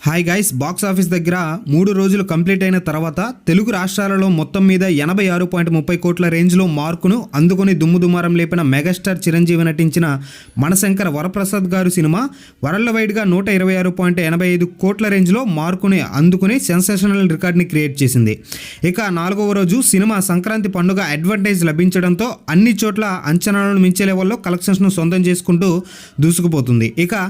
Hi guys, box office దగ్గర 3 రోజులు complete అయిన తర్వాత తెలుగు రాష్ట్రాలలో మొత్తం మీద 86.30 కోట్ల రేంజ్లో మార్కును అందుకొని దుమ్ముదుమారం లేపిన మెగాస్టార్ చిరంజీవి నటించిన మనశంకర వరప్రసాద్ గారు సినిమా వరల్డ్ వైడ్గా 126.85 కోట్ల రేంజ్లో మార్కుని అందుకుని సెన్సేషనల్ రికార్డ్ని క్రియేట్ చేసింది. ఇక 4వ రోజు సినిమా సంక్రాంతి పండుగ అడ్వాంటేజ్ లభించడంతో అన్ని చోట్ల అంచనాలను మించే లెవెల్లో కలెక్షన్స్ను సొంతం చేసుకుంటూ దూసుకుపోతుంది. ఇక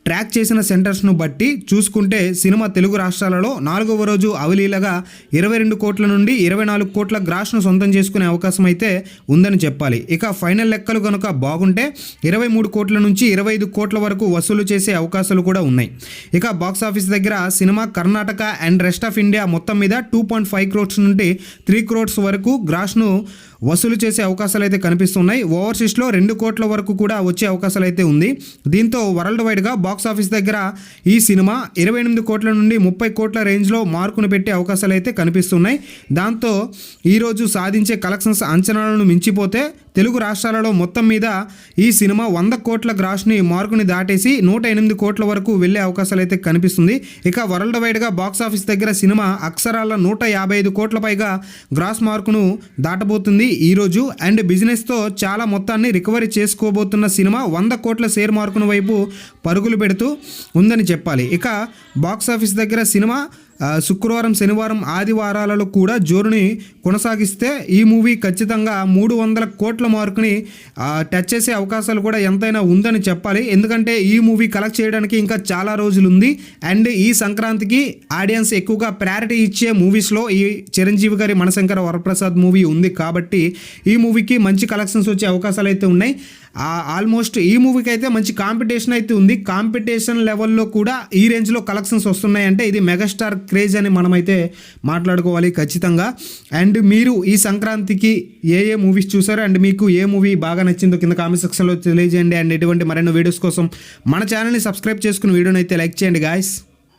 ట్రాక్ చేసిన సెంటర్స్ను బట్టి చూసుకుంటే సినిమా తెలుగు రాష్ట్రాలలో 4వ రోజు అవలీలగా 22 కోట్ల నుండి 24 కోట్ల గ్రాస్ను సొంతం చేసుకునే అవకాశం అయితే ఉందని చెప్పాలి. ఇక ఫైనల్ లెక్కలు కనుక బాగుంటే 23 కోట్ల నుంచి 25 కోట్ల వరకు వసూలు చేసే అవకాశాలు కూడా ఉన్నాయి. ఇక బాక్స్ ఆఫీస్ దగ్గర cinema Karnataka and rest of India మొత్తం మీద 2.5 క్రోర్స్ నుండి 3 క్రోర్స్ వరకు గ్రాస్ను వసూలు చేసే అవకాశాలు అయితే కనిపిస్తున్నాయి. ఓవర్సీస్లో 2 కోట్ల వరకు కూడా వచ్చే అవకాశాలు అయితే ఉంది. దీంతో వరల్డ్ వైడ్గా బాక్స్ ఆఫీస్ దగ్గర ఈ సినిమా 28 కోట్ల నుండి 30 కోట్ల రేంజ్లో మార్కును పెట్టే అవకాశాలు అయితే కనిపిస్తున్నాయి. దాంతో ఈరోజు సాధించే కలెక్షన్స్ అంచనాలను మించిపోతే తెలుగు రాష్ట్రాలలో మొత్తం మీద ఈ సినిమా 100 కోట్ల గ్రాస్ని మార్కుని దాటేసి 108 కోట్ల వరకు వెళ్ళే అవకాశాలు అయితే కనిపిస్తుంది. ఇక వరల్డ్ వైడ్గా బాక్స్ ఆఫీస్ దగ్గర సినిమా అక్షరాల 155 కోట్ల పైగా గ్రాస్ మార్కును దాటబోతుంది ఈరోజు. అండ్ బిజినెస్తో చాలా మొత్తాన్ని రికవరీ చేసుకోబోతున్న సినిమా 100 కోట్ల షేర్ మార్కును వైపు పరుగులు పెడుతూ ఉందని చెప్పాలి. ఇక బాక్స్ ఆఫీస్ దగ్గర సినిమా శుక్రవారం, శనివారం, ఆదివారాలలో కూడా జోరుని కొనసాగిస్తే ఈ మూవీ ఖచ్చితంగా 300 కోట్ల మార్కుని టచ్ చేసే అవకాశాలు కూడా ఎంతైనా ఉందని చెప్పాలి. ఎందుకంటే ఈ మూవీ కలెక్ట్ చేయడానికి ఇంకా చాలా రోజులు ఉంది. అండ్ ఈ సంక్రాంతికి ఆడియన్స్ ఎక్కువగా ప్రయారిటీ ఇచ్చే మూవీస్లో ఈ చిరంజీవి గారి మనశంకర వరప్రసాద్ మూవీ ఉంది కాబట్టి ఈ మూవీకి మంచి కలెక్షన్స్ వచ్చే అవకాశాలు అయితే ఉన్నాయి. ఆల్మోస్ట్ ఈ మూవీకి అయితే మంచి కాంపిటీషన్ అయితే ఉంది. కాంపిటీషన్ లెవెల్లో కూడా ఈ రేంజ్లో కలెక్షన్స్ వస్తున్నాయి అంటే ఇది మెగాస్టార్ క్రేజ్ అని మనమైతే మాట్లాడుకోవాలి ఖచ్చితంగా. అండ్ మీరు ఈ సంక్రాంతికి ఏ మూవీస్ చూసారో అండ్ మీకు ఏ మూవీ బాగా నచ్చిందో కింద కామెంట్ సెక్షన్లో తెలియజేయండి. అండ్ ఇటువంటి మరెన్నో వీడియోస్ కోసం మన ఛానల్ని సబ్స్క్రైబ్ చేసుకుని వీడియోని అయితే లైక్ చేయండి గాయస్.